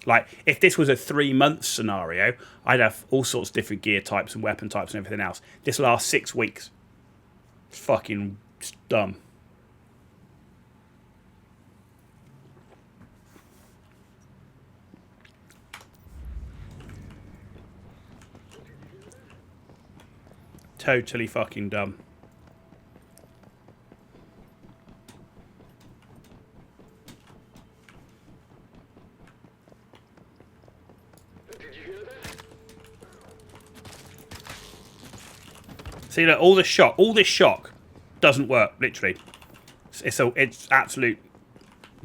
Like, if this was a 3-month scenario, I'd have all sorts of different gear types and weapon types and everything else. This lasts 6 weeks. It's fucking dumb. Totally fucking dumb. See, look, all this shock doesn't work. Literally, it's absolute.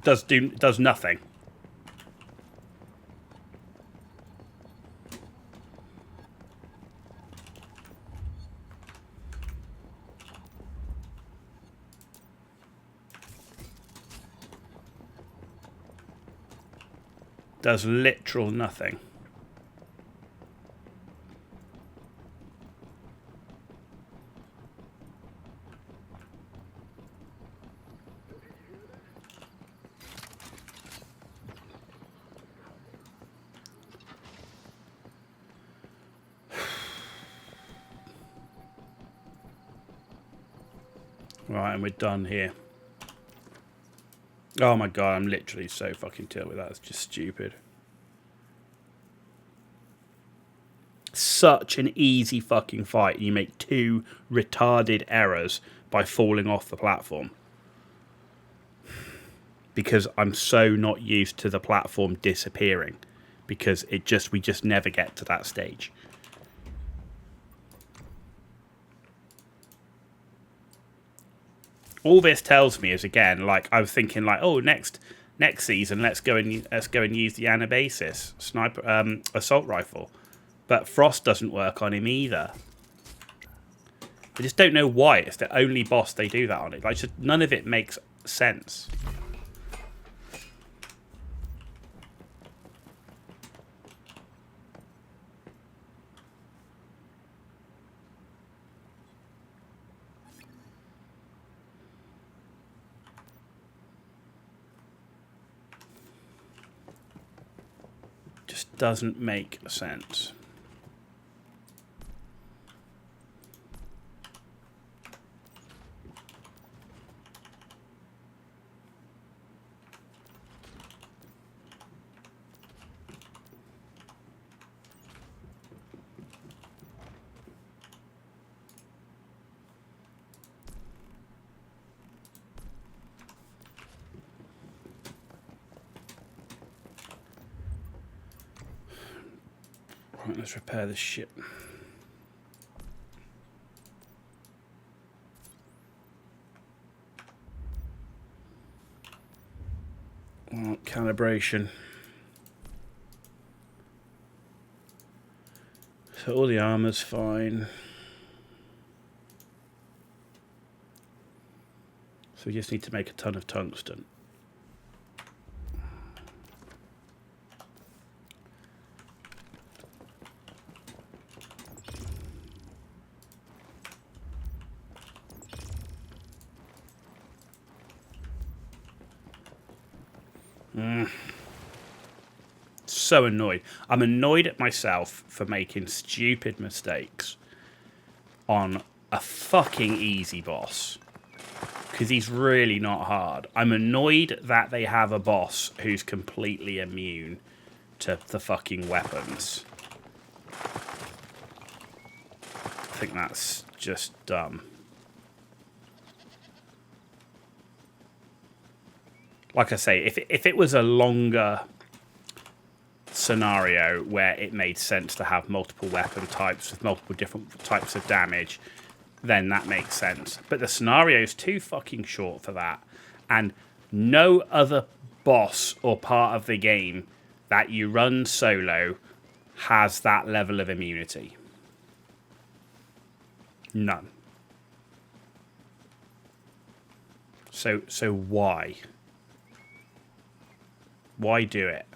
Does nothing. Does literal nothing. Right, and we're done here. Oh my god, I'm literally so fucking tilted with that. It's just stupid. Such an easy fucking fight. You make 2 retarded errors by falling off the platform. Because I'm so not used to the platform disappearing. Because we just never get to that stage. All this tells me is, again, like, I was thinking, like, oh, next season, let's go and use the Anabasis sniper assault rifle, but Frost doesn't work on him either. I just don't know why. It's the only boss they do that on it. Like, just none of it makes sense. Doesn't make sense. Right, let's repair this shit. Well, calibration. So all the armor's fine. So we just need to make a ton of tungsten. So annoyed. I'm annoyed at myself for making stupid mistakes on a fucking easy boss. Because he's really not hard. I'm annoyed that they have a boss who's completely immune to the fucking weapons. I think that's just dumb. Like I say, if it was a longer scenario where it made sense to have multiple weapon types with multiple different types of damage, then that makes sense. But the scenario is too fucking short for that. And no other boss or part of the game that you run solo has that level of immunity. None. So why? Why do it?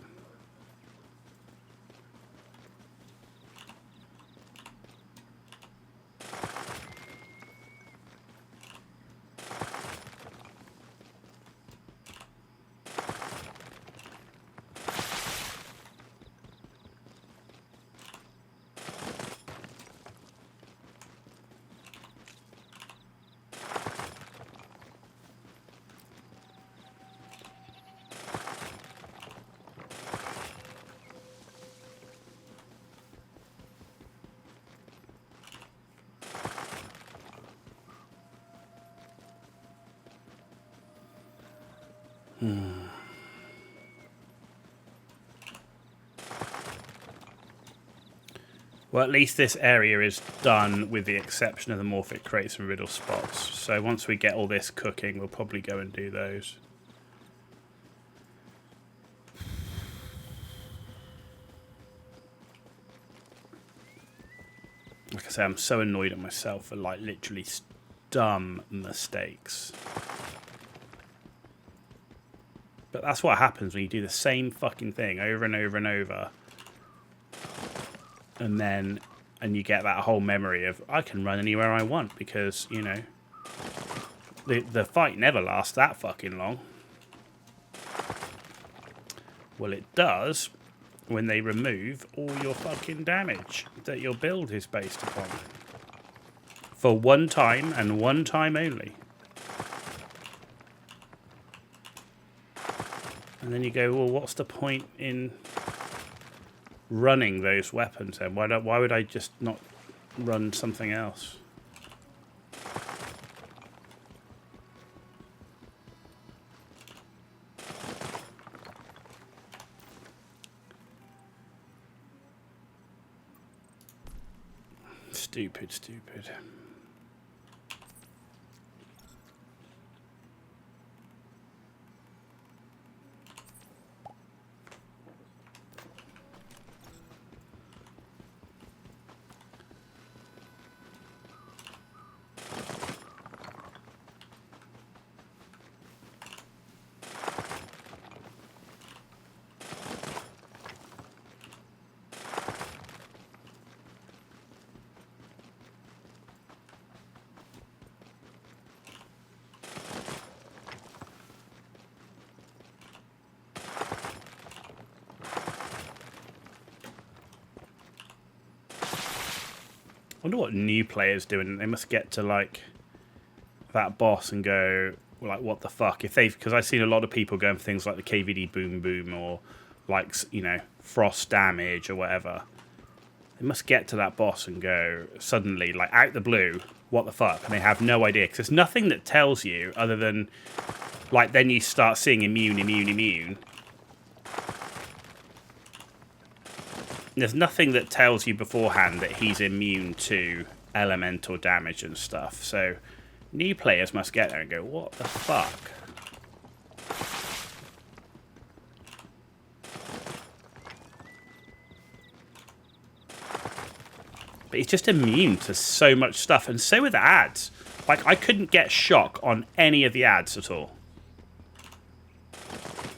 Well, at least this area is done with the exception of the Morphic crates and Riddle spots. So once we get all this cooking, we'll probably go and do those. Like I say, I'm so annoyed at myself for like literally dumb mistakes. But that's what happens when you do the same fucking thing over and over and over. And you get that whole memory of, I can run anywhere I want because, you know, the fight never lasts that fucking long. Well, it does when they remove all your fucking damage that your build is based upon. For one time and one time only. And then you go, well, what's the point in running those weapons then? Why would I just not run something else? Stupid. I wonder what new players do, and they must get to like that boss and go like, what the fuck? If they've, because I've seen a lot of people going for things like the KVD boom boom or like, you know, frost damage or whatever. They must get to that boss and go suddenly like out the blue, what the fuck? And they have no idea because there's nothing that tells you other than like then you start seeing immune. There's nothing that tells you beforehand that he's immune to elemental damage and stuff. So new players must get there and go, what the fuck? But he's just immune to so much stuff. And so with the ads. Like, I couldn't get shock on any of the ads at all.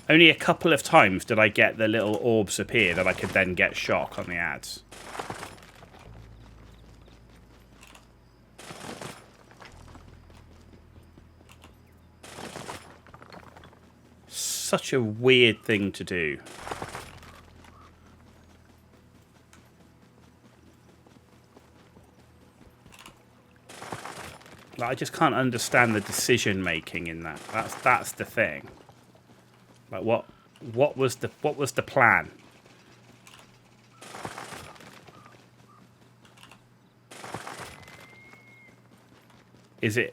Only a couple of times did I get the little orbs appear that I could then get shock on the ads. Such a weird thing to do. Like, I just can't understand the decision making in that. That's the thing. Like what was the plan?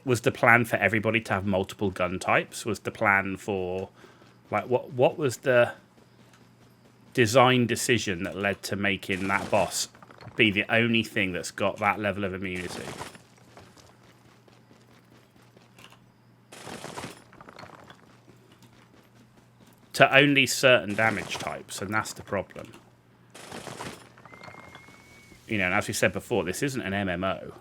Was the plan for everybody to have multiple gun types? Was the plan for like what was the design decision that led to making that boss be the only thing that's got that level of immunity? To only certain damage types, and that's the problem. You know, and as we said before, this isn't an MMO.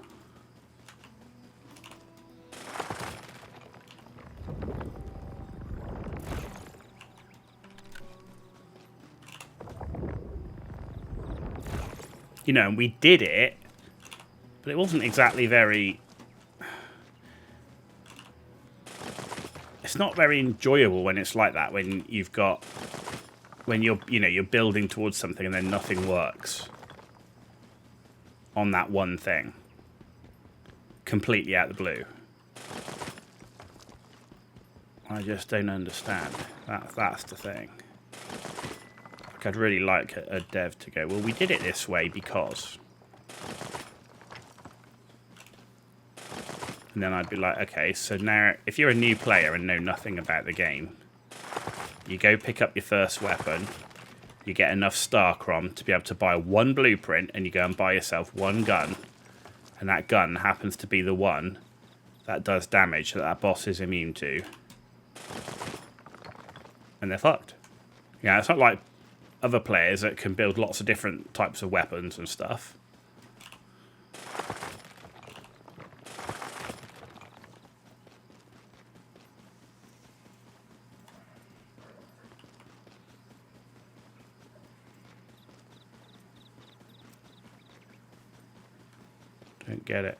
You know, and we did it, but it wasn't exactly very... It's not very enjoyable when it's like that, when you've got... When you're building towards something and then nothing works on that one thing. Completely out of the blue. I just don't understand. That's the thing. Like, I'd really like a dev to go, well, we did it this way because... And then I'd be like, okay, so now if you're a new player and know nothing about the game, You go pick up your first weapon. You get enough Starcrom to be able to buy one blueprint, and you go and buy yourself one gun. And that gun happens to be the one that does damage that boss is immune to. And they're fucked. Yeah, it's not like other players that can build lots of different types of weapons and stuff. Don't get it.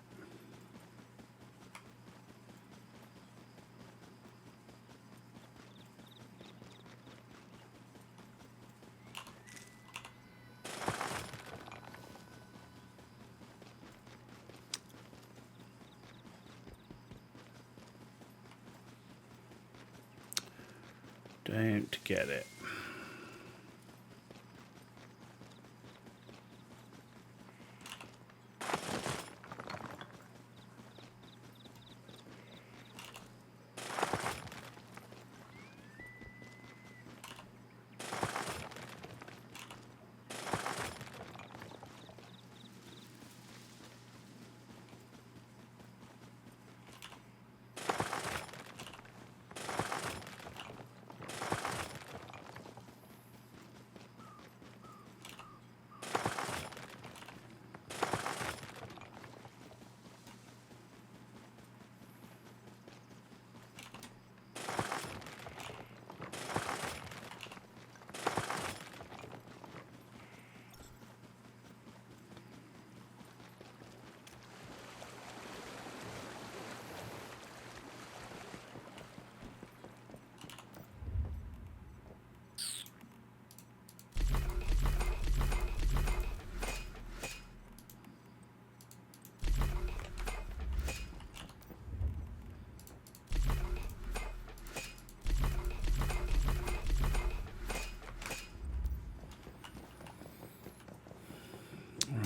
Don't get it.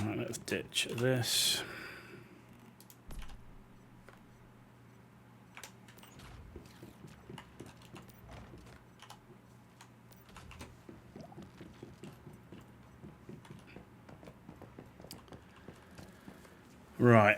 Right, let's ditch this. Right.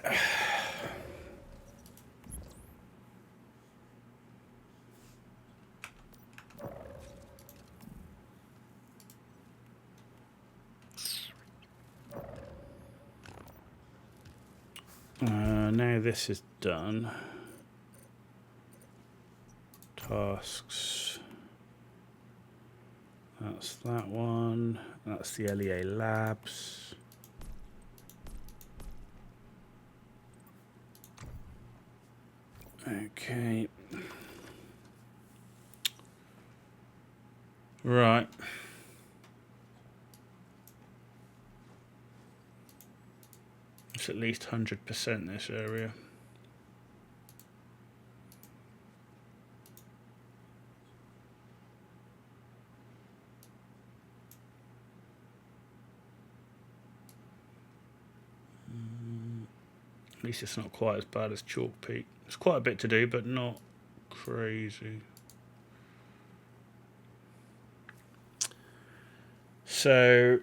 Now this is done. Tasks. That's that one. That's the LEA Labs. Okay. Right. It's at least 100% this area. At least it's not quite as bad as Chalk Peak. It's quite a bit to do, but not crazy. So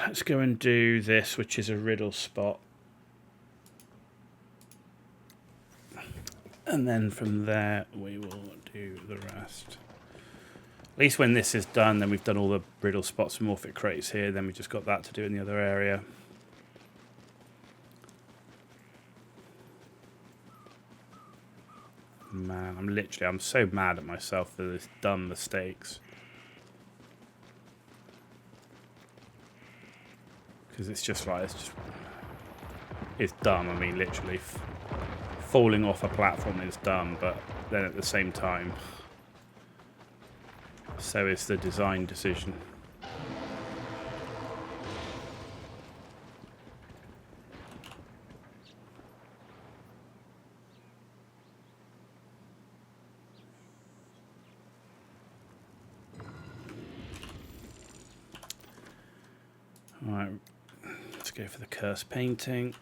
let's go and do this, which is a riddle spot. And then from there, we will do the rest. At least when this is done, then we've done all the riddle spots and Morphic crates here. Then we just got that to do in the other area. Man, I'm so mad at myself for this dumb mistakes. Because it's just like, it's dumb. I mean, literally, falling off a platform is dumb, but then at the same time, so is the design decision. Alright, let's go for the curse painting.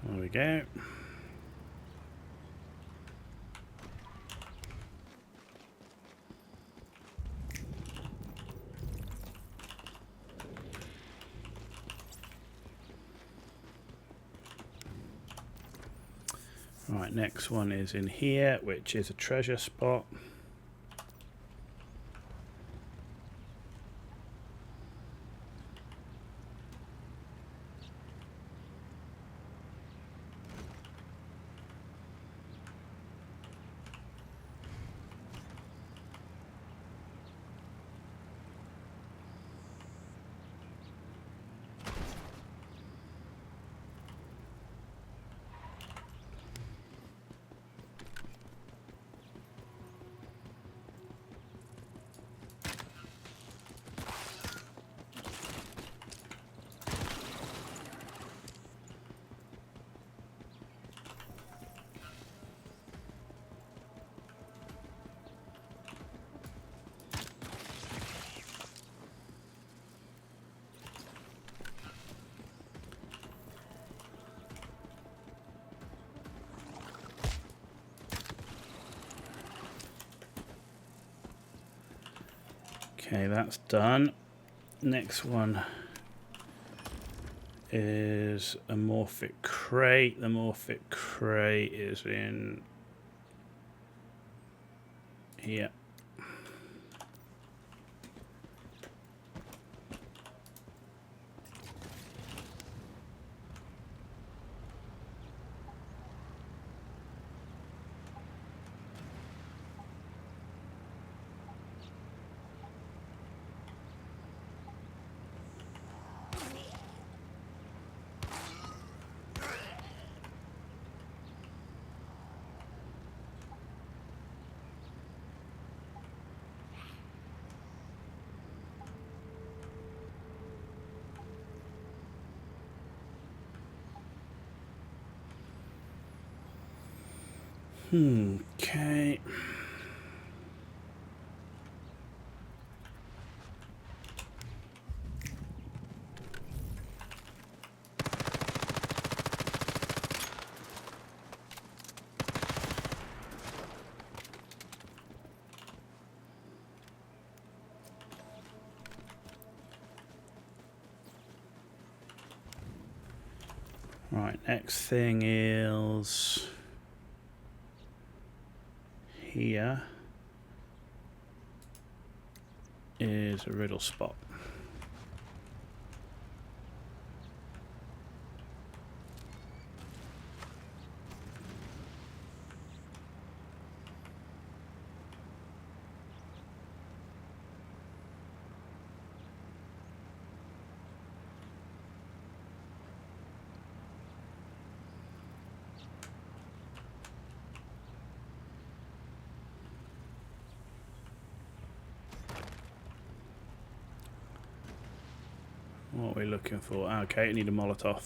There we go. Right, next one is in here, which is a treasure spot. Okay, that's done. Next one is a Morphic crate. The Morphic crate is in here. Okay. Right, next thing is here is a riddle spot. What are we looking for? Okay, I need a Molotov.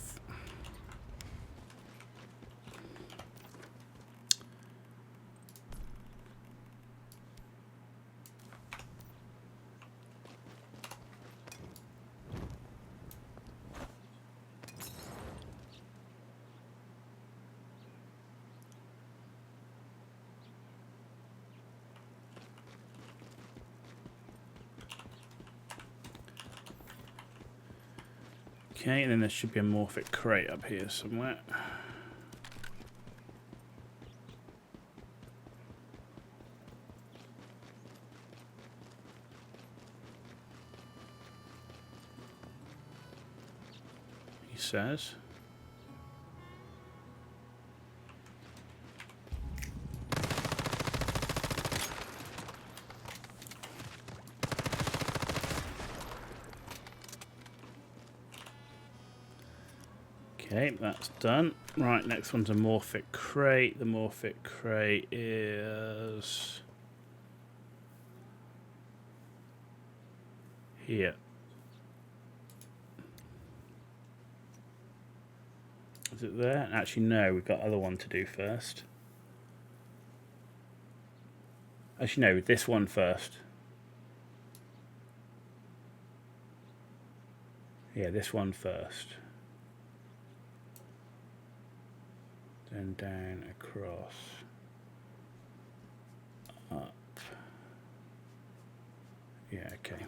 Okay, and then there should be a Morphic crate up here somewhere. He says. Okay, that's done. Right, next one's a Morphic crate. The Morphic crate is here. Is it there? Actually, no, we've got other one to do first. Actually, no, this one first. Yeah, this one first. Then down, across, up. Yeah, okay.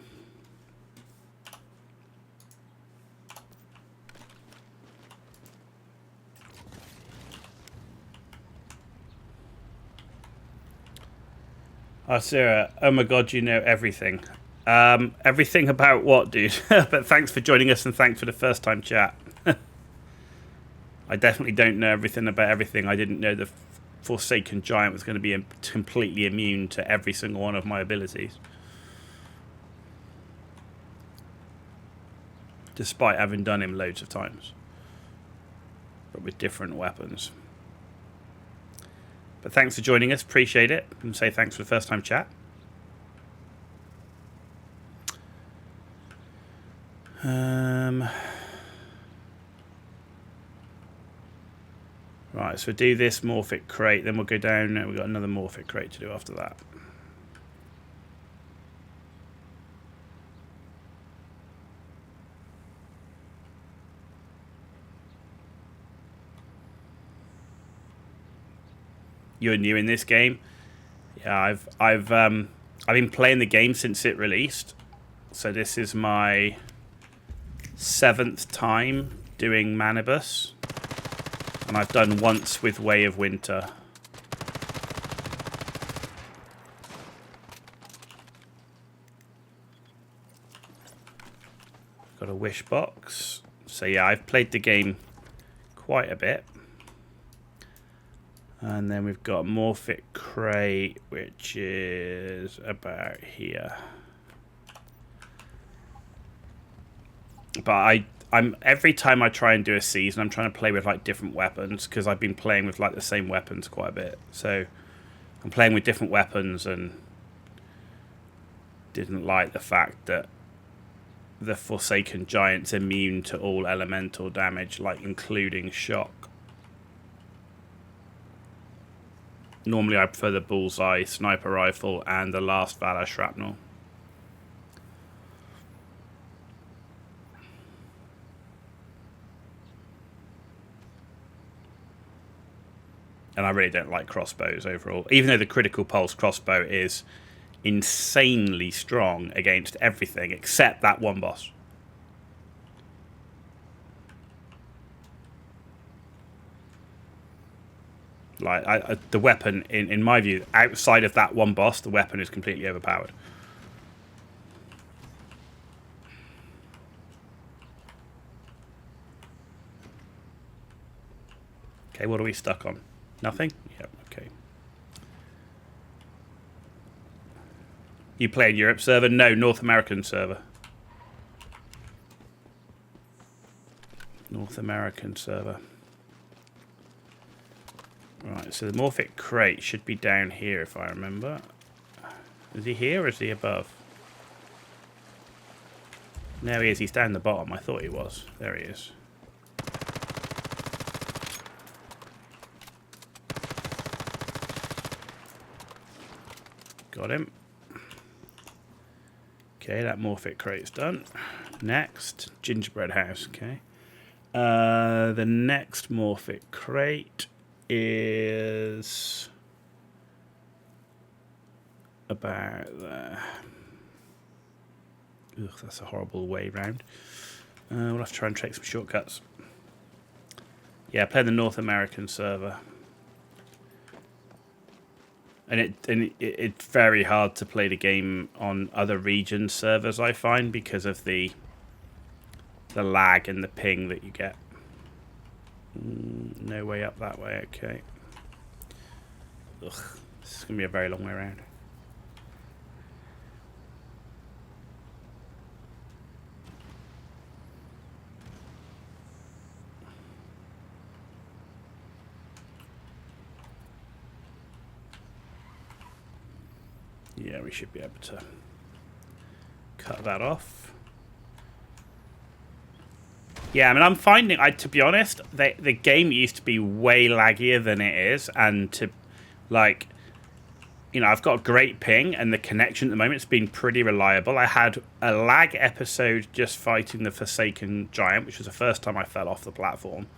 Oh, Sarah, oh my god, you know everything. Everything about what, dude? But thanks for joining us and thanks for the first time chat. I definitely don't know everything about everything. I didn't know the Forsaken Giant was going to be completely immune to every single one of my abilities. Despite having done him loads of times. But with different weapons. But thanks for joining us. Appreciate it. And say thanks for the first time chat. Right, so do this Morphic crate, then we'll go down. We've got another Morphic crate to do after that. You're new in this game. Yeah, I've been playing the game since it released. So this is my 7th time doing Manibus. And I've done once with Way of Winter. Got a wish box. So yeah, I've played the game quite a bit. And then we've got Morphic crate, which is about here. But I'm every time I try and do a season, I'm trying to play with like different weapons because I've been playing with like the same weapons quite a bit. So I'm playing with different weapons and didn't like the fact that the Forsaken Giant's immune to all elemental damage, like including shock. Normally I prefer the bullseye sniper rifle and the last Valor shrapnel. And I really don't like crossbows overall. Even though the critical pulse crossbow is insanely strong against everything except that one boss. Like the weapon, in my view, outside of that one boss, the weapon is completely overpowered. Okay, what are we stuck on? Nothing? Yep, okay. You play in Europe server? No, North American server. North American server. Right, so the Morphic crate should be down here if I remember. Is he here or is he above? No, he is. He's down the bottom. I thought he was. There he is. Got him. Okay, that Morphic crate's done. Next, gingerbread house. Okay. The next Morphic crate is about there. Ugh, that's a horrible way round. We'll have to try and take some shortcuts. Yeah, play the North American server. And it's very hard to play the game on other region servers, I find, because of the lag and the ping that you get. No way up that way, okay. Ugh, this is going to be a very long way around. Yeah, we should be able to cut that off. Yeah, I mean, I'm finding, to be honest, the game used to be way laggier than it is, and to, like, you know, I've got great ping, and the connection at the moment has been pretty reliable. I had a lag episode just fighting the Forsaken Giant, which was the first time I fell off the platform,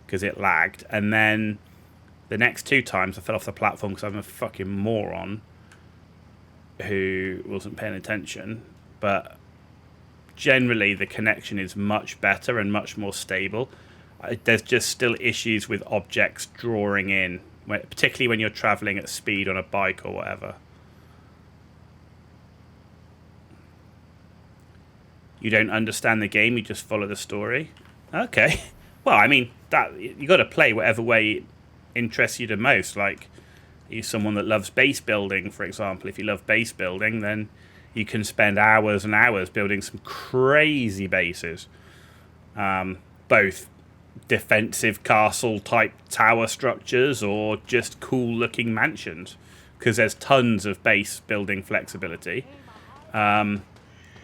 because it lagged, and then The next 2 times I fell off the platform because I'm a fucking moron who wasn't paying attention. But generally, the connection is much better and much more stable. There's just still issues with objects drawing in, particularly when you're traveling at speed on a bike or whatever. You don't understand the game, you just follow the story. Okay. Well, I mean, that you got to play whatever way interests you the most. Like, you're someone that loves base building, for example. If you love base building, then you can spend hours and hours building some crazy bases. Both defensive castle type tower structures or just cool looking mansions, because there's tons of base building flexibility.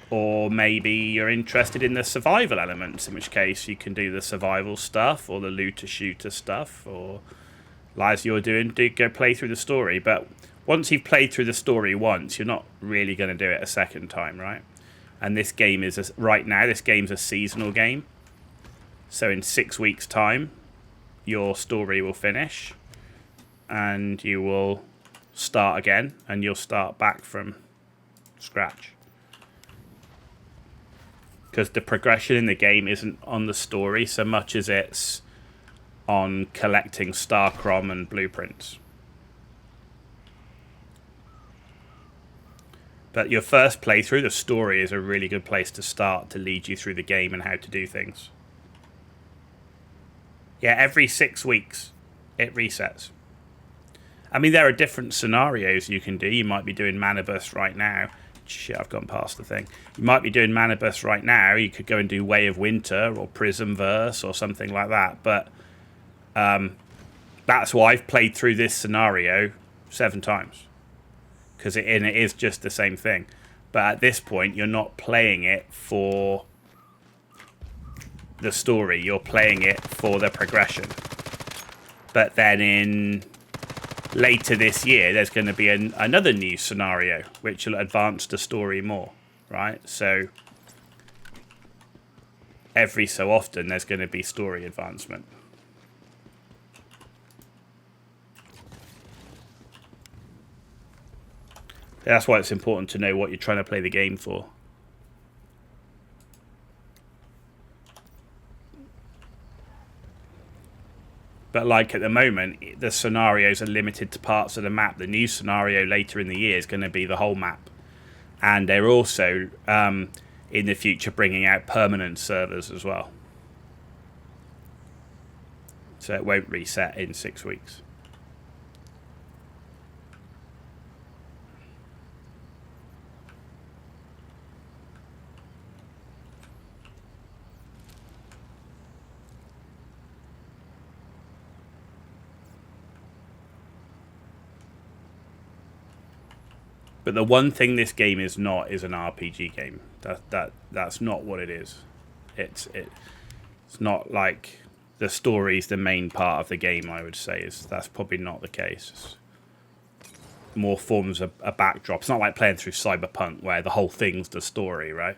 Or maybe you're interested in the survival elements, in which case you can do the survival stuff or the looter-shooter stuff, or as you're doing, go play through the story. But once you've played through the story once, you're not really going to do it a second time, right? And this game is, right now, this game's a seasonal game. So in 6 weeks' time, your story will finish, and you will start again, and you'll start back from scratch. Because the progression in the game isn't on the story so much as it's on collecting Starcrom and blueprints. But your first playthrough, the story is a really good place to start to lead you through the game and how to do things. Yeah, every 6 weeks it resets. I mean, there are different scenarios you can do. You might be doing Manibus right now. Shit, I've gone past the thing. You might be doing Manibus right now. You could go and do Way of Winter or Prismverse or something like that. But that's why I've played through this scenario 7 times. Because it is just the same thing. But at this point, you're not playing it for the story. You're playing it for the progression. But then later this year, there's going to be another new scenario which will advance the story more, right? So every so often, there's going to be story advancement. That's why it's important to know what you're trying to play the game for. But like at the moment, the scenarios are limited to parts of the map. The new scenario later in the year is going to be the whole map. And they're also, in the future, bringing out permanent servers as well. So it won't reset in 6 weeks. But the one thing this game is not is an RPG game. That's not what it is. It's not like the story's the main part of the game. I would say that's probably not the case. It's more forms a backdrop. It's not like playing through Cyberpunk where the whole thing's the story, right?